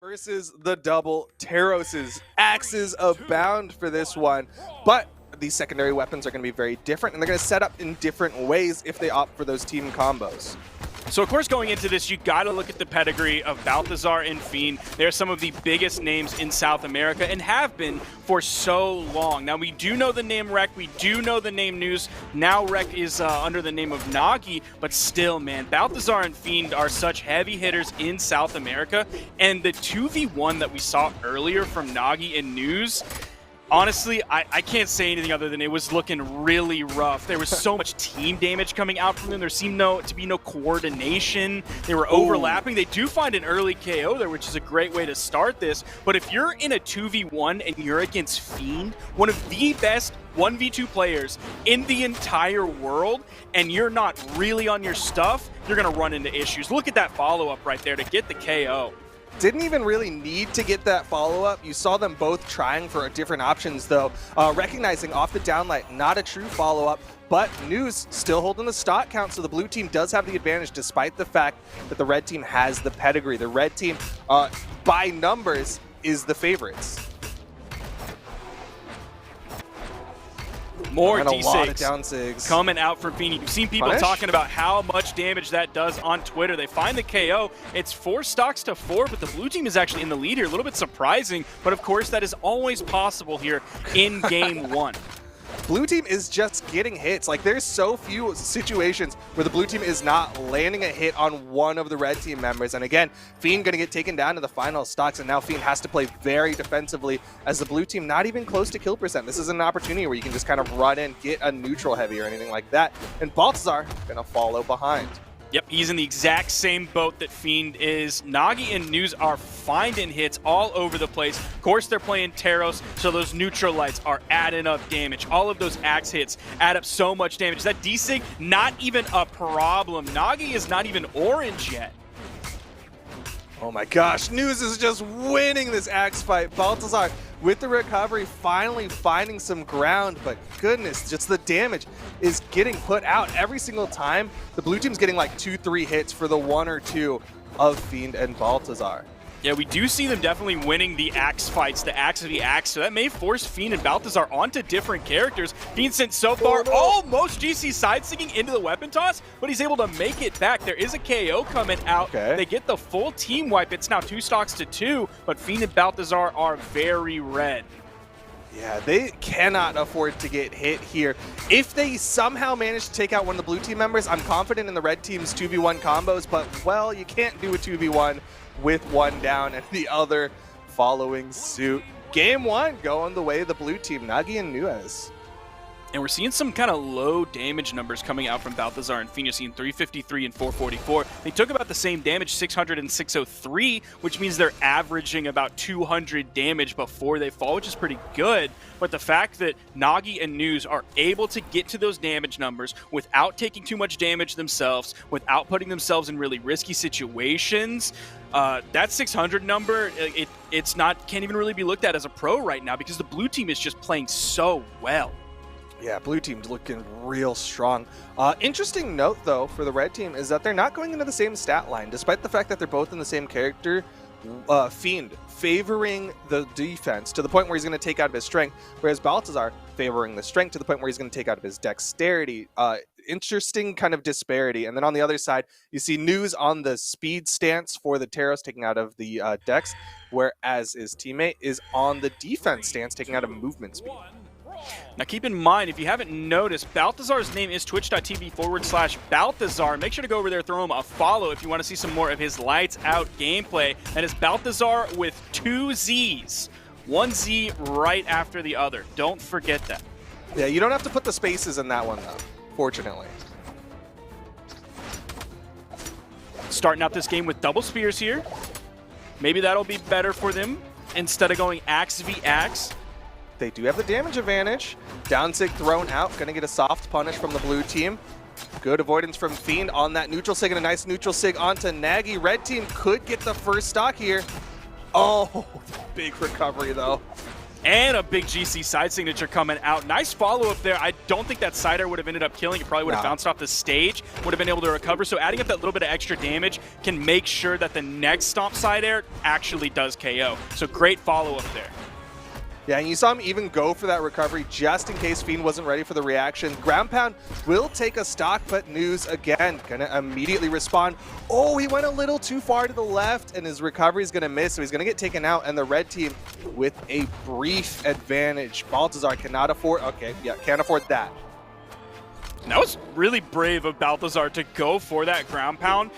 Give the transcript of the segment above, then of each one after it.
versus the double. Teros's axes abound for this one, but these secondary weapons are going to be very different, and they're going to set up in different ways if they opt for those team combos. So of course going into this, you got to look at the pedigree of Balthazar and Fiend. They're some of the biggest names in South America and have been for so long. Now we do know the name Rek, we do know the name Neuz. Now Rek is under the name of Nagi, but still, man, Balthazar and Fiend are such heavy hitters in South America. And the 2v1 that we saw earlier from Nagi and Neuz, honestly, I can't say anything other than it was looking really rough. There was so much team damage coming out from them. There seemed to be no coordination. They were overlapping. They do find an early KO there, which is a great way to start this. But if you're in a 2v1 and you're against Fiend, one of the best 1v2 players in the entire world, and you're not really on your stuff, you're going to run into issues. Look at that follow-up right there to get the KO. Didn't even really need to get that follow-up. You saw them both trying for different options, though. Recognizing off the downlight, not a true follow-up, but Neuz still holding the stock count, so the blue team does have the advantage despite the fact that the red team has the pedigree. The red team, by numbers, is the favorites. More and a lot of D6 down sigs coming out from Fiend. You've seen people talking about how much damage that does on Twitter. They find the KO. It's 4 stocks to 4, but the blue team is actually in the lead here. A little bit surprising, but of course that is always possible here in game 1. Blue team is just getting hits. Like, there's so few situations where the blue team is not landing a hit on one of the red team members. And again, Fiend going to get taken down to the final stocks, and now Fiend has to play very defensively as the blue team not even close to kill percent. This is an opportunity where you can just kind of run in, get a neutral heavy or anything like that. And Balthazar going to follow behind. Yep, he's in the exact same boat that Fiend is. Nagi and Neuz are finding hits all over the place. Of course, they're playing Teros, so those neutral lights are adding up damage. All of those axe hits add up so much damage. That desync, not even a problem. Nagi is not even orange yet. Oh my gosh, Neuz is just winning this axe fight. Balthazar with the recovery finally finding some ground, but goodness, just the damage is getting put out every single time. The blue team's getting like 2-3 hits for the 1 or 2 of Fiend and Balthazar. Yeah, we do see them definitely winning the axe fights, the axe v axe, so that may force Fiend and Balthazar onto different characters. Fiend sent so far almost GC side-sticking into the weapon toss, but he's able to make it back. There is a KO coming out. Okay. They get the full team wipe. It's now 2 stocks to 2, but Fiend and Balthazar are very red. Yeah, they cannot afford to get hit here. If they somehow manage to take out one of the blue team members, I'm confident in the red team's 2v1 combos, but, well, you can't do a 2v1 with one down and the other following suit. Game 1 going the way of the blue team, Nagi and Neuz. And we're seeing some kind of low damage numbers coming out from Balthazar and Fiend. You're seeing 353 and 444. They took about the same damage, 600 and 603, which means they're averaging about 200 damage before they fall, which is pretty good. But the fact that Nagi and Neuz are able to get to those damage numbers without taking too much damage themselves, without putting themselves in really risky situations, that 600 number, it's not, can't even really be looked at as a pro right now because the blue team is just playing so well. Yeah, blue team's looking real strong. Interesting note, though, for the red team is that they're not going into the same stat line, despite the fact that they're both in the same character. Fiend favoring the defense to the point where he's going to take out of his strength, whereas Balthazar favoring the strength to the point where he's going to take out of his dexterity. Interesting kind of disparity. And then on the other side, you see Neuz on the speed stance for the Teros, taking out of the dex, whereas his teammate is on the defense stance, taking out of movement speed. Now keep in mind, if you haven't noticed, Balthazar's name is twitch.tv/Balthazar. Make sure to go over there, throw him a follow if you want to see some more of his lights out gameplay. That is Balthazar with 2 Zs. 1 Z right after the other. Don't forget that. Yeah, you don't have to put the spaces in that one, though, fortunately. Starting out this game with double spears here. Maybe that'll be better for them instead of going axe v axe. They do have the damage advantage. Down sig thrown out, gonna get a soft punish from the blue team. Good avoidance from Fiend on that neutral sig, and a nice neutral sig onto Nagi. Red team could get the first stock here. Oh, big recovery though. And a big GC side signature coming out. Nice follow-up there. I don't think that side air would have ended up killing. It probably would have bounced off the stage, would have been able to recover. So adding up that little bit of extra damage can make sure that the next stomp side air actually does KO. So great follow-up there. Yeah, and you saw him even go for that recovery just in case Fiend wasn't ready for the reaction. Ground Pound will take a stock, but Neuz, again, going to immediately respond. Oh, he went a little too far to the left, and his recovery is going to miss, so he's going to get taken out, and the red team with a brief advantage. Balthazar cannot afford, okay, yeah, can't afford that. And that was really brave of Balthazar to go for that ground pound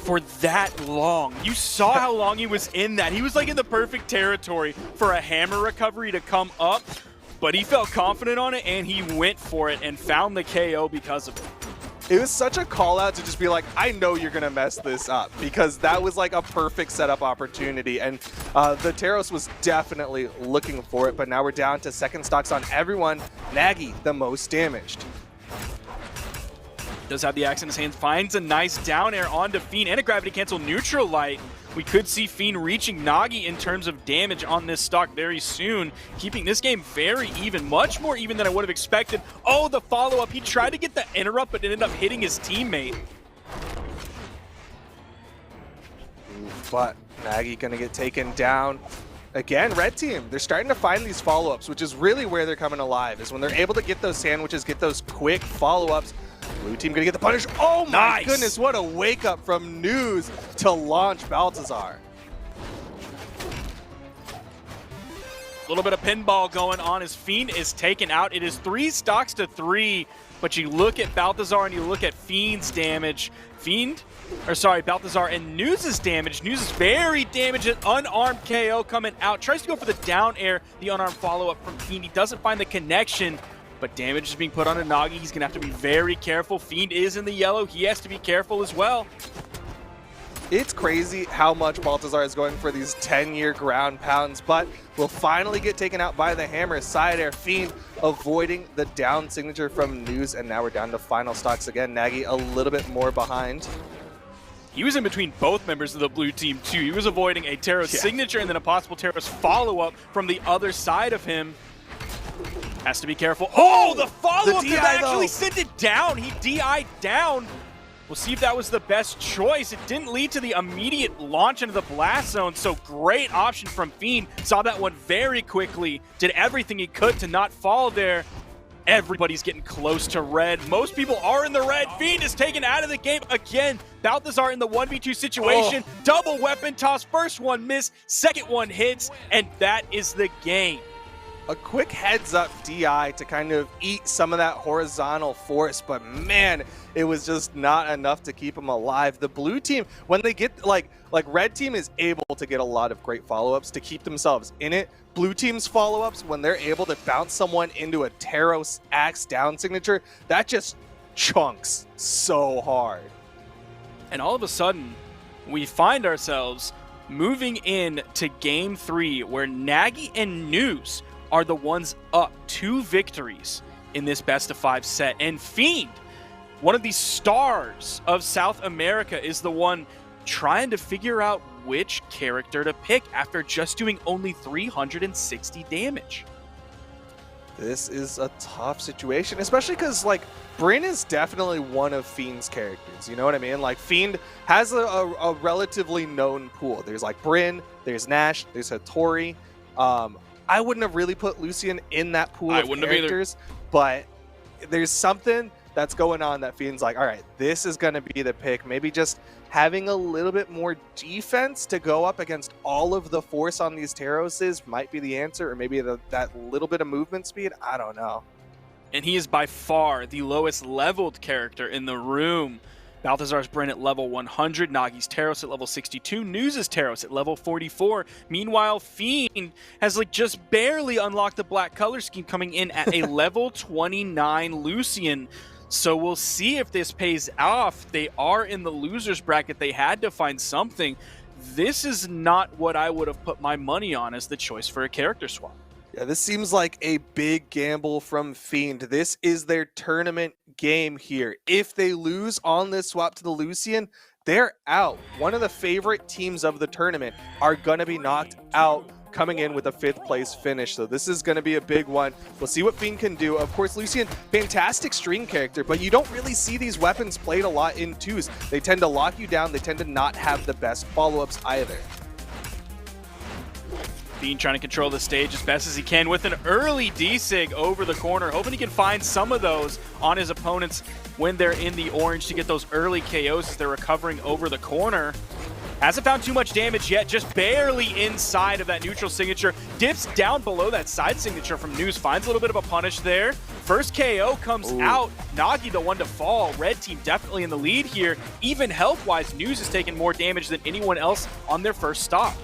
for that long. You saw how long he was in that. He was like in the perfect territory for a hammer recovery to come up, but he felt confident on it and he went for it and found the KO because of it. It was such a call out to just be like, I know you're going to mess this up, because that was like a perfect setup opportunity. And the Taros was definitely looking for it, but now we're down to second stocks on everyone. Nagi, the most damaged. Does have the axe in his hands, finds a nice down air onto Fiend and a gravity cancel neutral light. We could see Fiend reaching Nagi in terms of damage on this stock very soon, keeping this game very even, much more even than I would have expected. Oh, the follow-up. He tried to get the interrupt, but ended up hitting his teammate. But Nagi gonna get taken down. Again, red team, they're starting to find these follow-ups, which is really where they're coming alive, is when they're able to get those sandwiches, get those quick follow-ups. Blue team gonna get the punish. Oh my goodness, what a wake up from Neuz to launch Balthazar. A little bit of pinball going on as Fiend is taken out. It is 3 stocks to 3, but you look at Balthazar and you look at Fiend's damage. Balthazar and Neuz's damage. Neuz is very damaged, an unarmed KO coming out. Tries to go for the down air, the unarmed follow-up from Fiend. He doesn't find the connection, but damage is being put on Nagi. He's going to have to be very careful. Fiend is in the yellow. He has to be careful as well. It's crazy how much Balthazar is going for these 10-year ground pounds, but will finally get taken out by the hammer. Side air, Fiend avoiding the down signature from Neuz, and now we're down to final stocks again. Nagi a little bit more behind. He was in between both members of the blue team, too. He was avoiding a Taros signature and then a possible Taros follow-up from the other side of him. Has to be careful. Oh, the follow-up that actually sent it down. He DI'd down. We'll see if that was the best choice. It didn't lead to the immediate launch into the blast zone, so great option from Fiend. Saw that one very quickly, did everything he could to not fall there. Everybody's getting close to red. Most people are in the red. Fiend is taken out of the game again. Balthazar in the 1v2 situation. Double weapon toss. First one missed, second one hits, and that is the game. A quick heads up DI to kind of eat some of that horizontal force, but man, it was just not enough to keep him alive. The blue team, when they get like red team is able to get a lot of great follow-ups to keep themselves in it. Blue team's follow-ups, when they're able to bounce someone into a Taros axe down signature, that just chunks so hard. And all of a sudden, we find ourselves moving in to game 3, where Nagi and Neuz are the ones up 2 victories in this best-of-5 set. And Fiend, one of the stars of South America, is the one trying to figure out which character to pick after just doing only 360 damage. This is a tough situation, especially because, like, Brynn is definitely one of Fiend's characters, you know what I mean? Like, Fiend has a relatively known pool. There's, like, Brynn, there's Nash, there's Hattori. I wouldn't have really put Lucian in that pool of characters, but there's something that's going on that Fiend's like, all right, this is going to be the pick. Maybe just having a little bit more defense to go up against all of the force on these Taroses might be the answer, or maybe that little bit of movement speed. I don't know. And he is by far the lowest leveled character in the room. Balthazar's Brynn at level 100, Nagi's Taros at level 62, Neuz's Taros at level 44. Meanwhile, Fiend has just barely unlocked the black color scheme, coming in at a level 29 Lucian. So we'll see if this pays off. They are in the losers bracket. They had to find something. This is not what I would have put my money on as the choice for a character swap. Yeah, this seems like a big gamble from Fiend. This is their tournament game here. If they lose on this swap to the Lucian, they're out. One of the favorite teams of the tournament are going to be knocked out coming in with a 5th place finish. So this is going to be a big one. We'll see what Fiend can do. Of course, Lucian, fantastic string character, but you don't really see these weapons played a lot in 2s. They tend to lock you down. They tend to not have the best follow-ups either. Fiend trying to control the stage as best as he can with an early D-Sig over the corner, hoping he can find some of those on his opponents when they're in the orange to get those early KOs as they're recovering over the corner. Hasn't found too much damage yet, just barely inside of that neutral signature. Dips down below that side signature from Neuz, finds a little bit of a punish there. First KO comes out, Nagi the one to fall. Red team definitely in the lead here. Even health-wise, Neuz has taken more damage than anyone else on their first stop.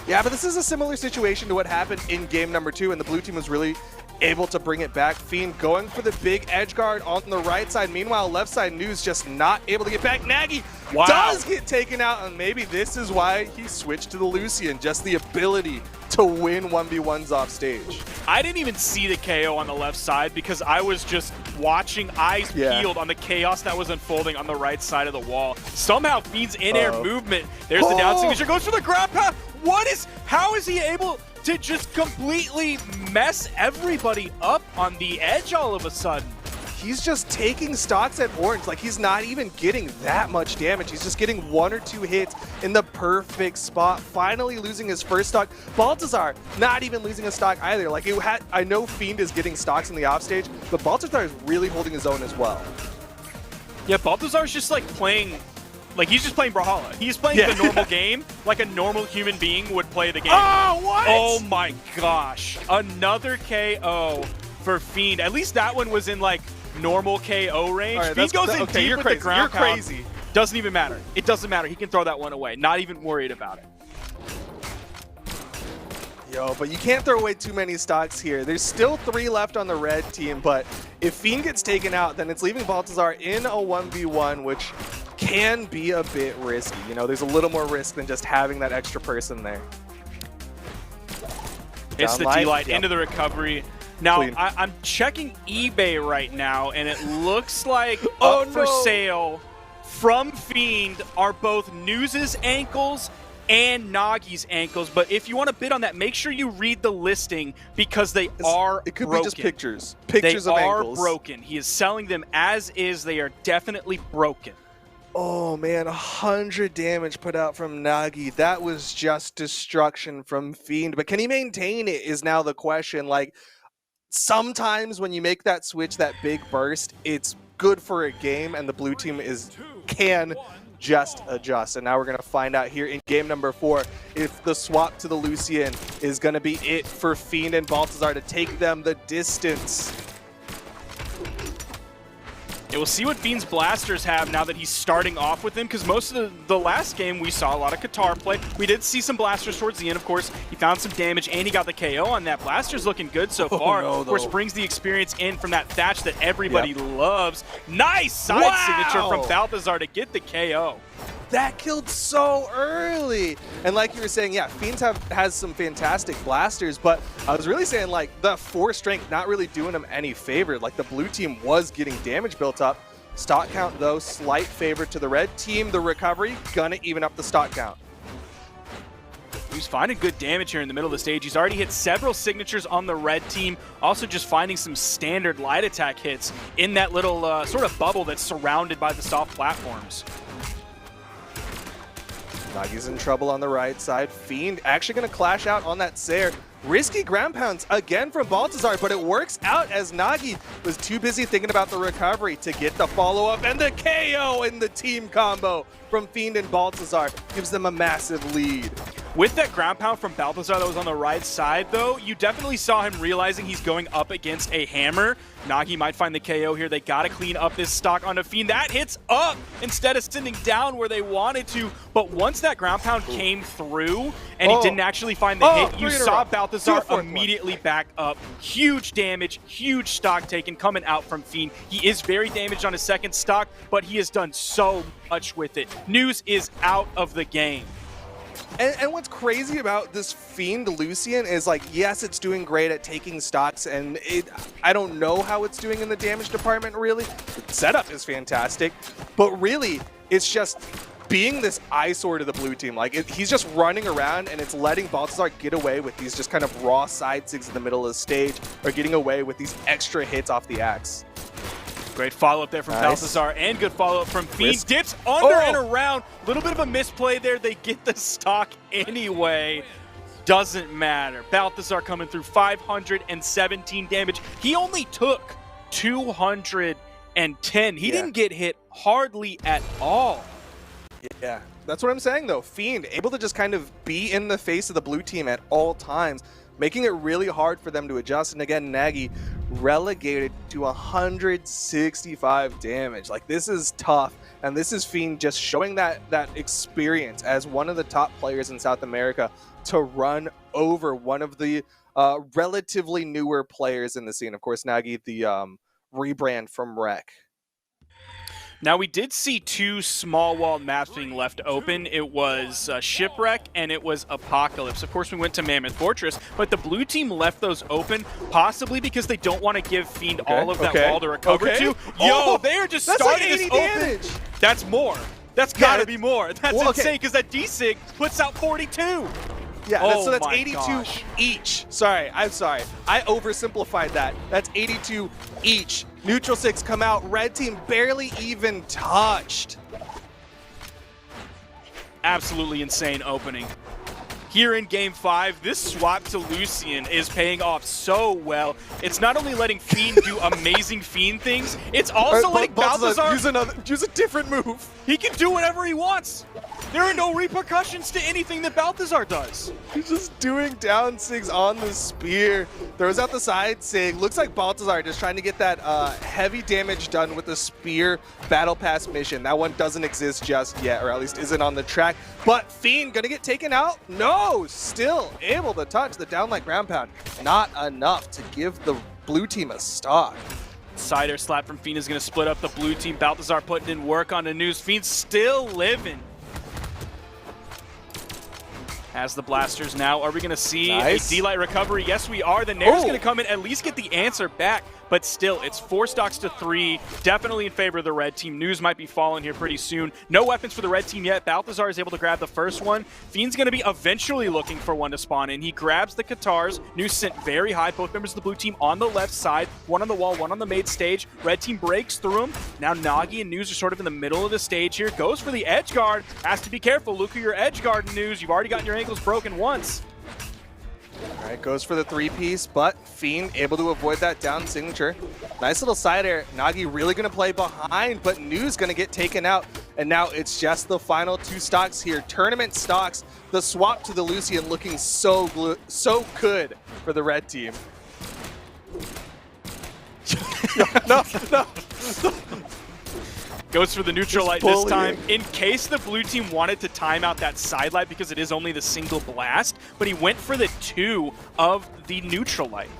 Yeah, but this is a similar situation to what happened in game number 2, and the blue team was really able to bring it back. Fiend going for the big edge guard on the right side. Meanwhile, left side Neuz just not able to get back. Nagi does get taken out, and maybe this is why he switched to the Lucian, just the ability to win 1v1s off stage. I didn't even see the KO on the left side because I was just watching, eyes peeled on the chaos that was unfolding on the right side of the wall. Somehow Fiend's in-air movement, there's the down signature, goes for the ground pound. How is he able to just completely mess everybody up on the edge all of a sudden? He's just taking stocks at orange. Like, he's not even getting that much damage. He's just getting 1 or 2 hits in the perfect spot. Finally losing his first stock. Baltazar not even losing a stock either. Like, I know Fiend is getting stocks in the offstage, but Baltazar is really holding his own as well. Yeah, Baltazar's just like playing, like he's just playing Brawlhalla. He's playing the normal game like a normal human being would play the game. Oh, what? Oh my gosh. Another KO for Fiend. At least that one was in like normal KO range. Right, Fiend goes in deep with the ground pound. You're crazy. Doesn't even matter. It doesn't matter. He can throw that one away. Not even worried about it. Yo, but you can't throw away too many stocks here. There's still 3 left on the red team, but if Fiend gets taken out, then it's leaving Baltazar in a 1v1, which can be a bit risky. You know, there's a little more risk than just having that extra person there. It's the D-Light into the recovery. Now, I'm checking eBay right now, and it looks like up for sale from Fiend are both Neuz's ankles and Nagi's ankles. But if you want to bid on that, make sure you read the listing because they are It could broken. be just pictures. Pictures of ankles. They are broken. He is selling them as is. They are definitely broken. Oh man, 100 damage put out from Nagi. That was just destruction from Fiend. But can he maintain it is now the question. Like, sometimes when you make that switch, that big burst, it's good for a game, and the blue team can just adjust. And now we're going to find out here in game number 4 if the swap to the Lucian is going to be it for Fiend and Baltazar to take them the distance. Yeah, we'll see what Fiend's blasters have now that he's starting off with them, because most of the last game we saw a lot of Qatar play. We did see some blasters towards the end, of course. He found some damage and he got the KO on that. Blaster's looking good so far. Of course, brings the experience in from that thatch that everybody loves. Nice side signature from Baltazar to get the KO. That killed so early. And like you were saying, yeah, Fiend has some fantastic blasters, but I was really saying like the 4 strength not really doing him any favor. Like the blue team was getting damage built up. Stock count though, slight favor to the red team. The recovery gonna even up the stock count. He's finding good damage here in the middle of the stage. He's already hit several signatures on the red team. Also just finding some standard light attack hits in that little sort of bubble that's surrounded by the soft platforms. Nagi's in trouble on the right side. Fiend actually going to clash out on that Sair. Risky ground pounds again from Baltazar, but it works out as Nagi was too busy thinking about the recovery to get the follow-up, and the KO in the team combo from Fiend and Baltazar gives them a massive lead. With that ground pound from Baltazar that was on the right side, though, you definitely saw him realizing he's going up against a hammer. Nagi might find the KO here. They got to clean up this stock onto Fiend. That hits up instead of sending down where they wanted to. But once that ground pound came through and he didn't actually find the hit, you saw Baltazar immediately back up. Huge damage, huge stock taken coming out from Fiend. He is very damaged on his second stock, but he has done so much with it. Neuz is out of the game. And what's crazy about this Fiend Lucian is, like, yes, it's doing great at taking stocks, and I don't know how it's doing in the damage department, really. The setup is fantastic, but really, it's just being this eyesore to the blue team. Like, he's just running around, and it's letting Balthazar get away with these just kind of raw side sigs in the middle of the stage, or getting away with these extra hits off the axe. Great follow-up there from Balthazar, and good follow-up from Fiend. Dips under and around. A little bit of a misplay there. They get the stock anyway. Doesn't matter. Balthazar coming through 517 damage. He only took 210. He didn't get hit hardly at all. Yeah, that's what I'm saying, though. Fiend able to just kind of be in the face of the blue team at all times, making it really hard for them to adjust. And again, Nagi relegated to 165 damage. Like, this is tough, and this is Fiend just showing that experience as one of the top players in South America to run over one of the relatively newer players in the scene. Of course, Nagi, the rebrand from Rec. Now, we did see two small wall maps being left open. It was Shipwreck and it was Apocalypse. Of course, we went to Mammoth Fortress, but the blue team left those open, possibly because they don't want to give Fiend all of that wall to recover to. Yo, they're just starting this open. That's more. That's got to be more. That's insane, because that D-Sig puts out 42. Yeah, so that's 82 each. I'm sorry. I oversimplified that. That's 82 each. Neutral 6 come out. Red team barely even touched. Absolutely insane opening. Here in Game 5, this swap to Lucian is paying off so well. It's not only letting Fiend do amazing Fiend things, it's also letting Balthazar use a different move. He can do whatever he wants. There are no repercussions to anything that Balthazar does. He's just doing down sigs on the spear. Throws out the side sig. Looks like Balthazar just trying to get that heavy damage done with the spear battle pass mission. That one doesn't exist just yet, or at least isn't on the track. But Fiend gonna get taken out? No, still able to touch the downlight ground pound. Not enough to give the blue team a stock. Side air slap from Fiend is gonna split up the blue team. Balthazar putting in work on the Neuz. Fiend still living. As the blasters now, are we going to see a D-Light recovery? Yes, we are. The Nair's going to come in, at least get the answer back. But still, it's 4 stocks to 3. Definitely in favor of the red team. Neuz might be falling here pretty soon. No weapons for the red team yet. Balthazar is able to grab the first one. Fiend's going to be eventually looking for one to spawn in. He grabs the Katars. Neuz sent very high. Both members of the blue team on the left side. One on the wall, one on the main stage. Red team breaks through him. Now Nagi and Neuz are sort of in the middle of the stage here. Goes for the edge guard. Has to be careful. Look who your edge guard, Neuz. You've already gotten your ankles broken once. All right, goes for the 3-piece, but Fiend able to avoid that down signature. Nice little side air. Nagi really going to play behind, but Neuz going to get taken out. And now it's just the final 2 stocks here. Tournament stocks. The swap to the Lucian looking so good for the red team. No. Goes for the neutral light this time, in case the blue team wanted to time out that side light because it is only the single blast, but he went for the 2 of the neutral light.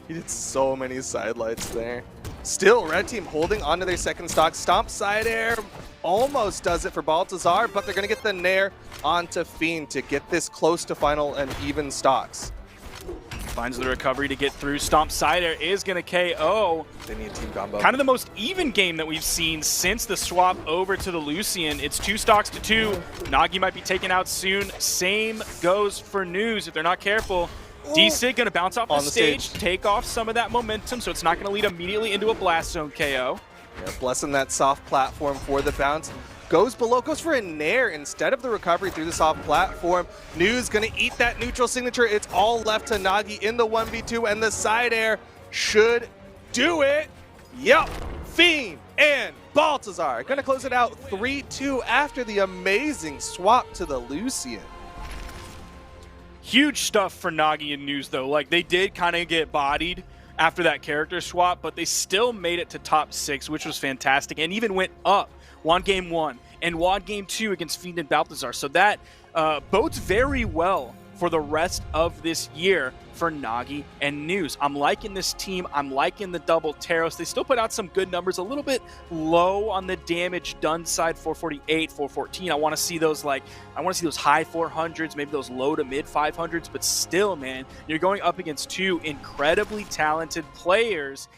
He did so many side lights there. Still, red team holding onto their second stock. Stomp side air almost does it for Balthazar, but they're going to get the Nair onto Fiend to get this close to final and even stocks. Finds the recovery to get through. Stomp side air is going to KO. They need a team combo. Kind of the most even game that we've seen since the swap over to the Lucian. It's 2 stocks to 2. Nagi might be taken out soon. Same goes for Neuz if they're not careful. D-Sig going to bounce off the stage, take off some of that momentum, so it's not going to lead immediately into a blast zone KO. Yeah, blessing that soft platform for the bounce. Goes below, goes for a Nair instead of the recovery through the soft platform. Neuz gonna eat that neutral signature. It's all left to Nagi in the 1v2, and the side air should do it. Yup, Fiend and Balthazar gonna close it out 3-2 after the amazing swap to the Lucian. Huge stuff for Nagi and Neuz though. Like, they did kind of get bodied after that character swap, but they still made it to top 6, which was fantastic, and even went up. Won Game 1 and won Game 2 against Fiend and Balthazar. So that bodes very well for the rest of this year for Nagi and Neuz. I'm liking this team. I'm liking the double Taros. They still put out some good numbers, a little bit low on the damage done side, 448, 414. I want to see those high 400s, maybe those low to mid 500s, but still, man, you're going up against 2 incredibly talented players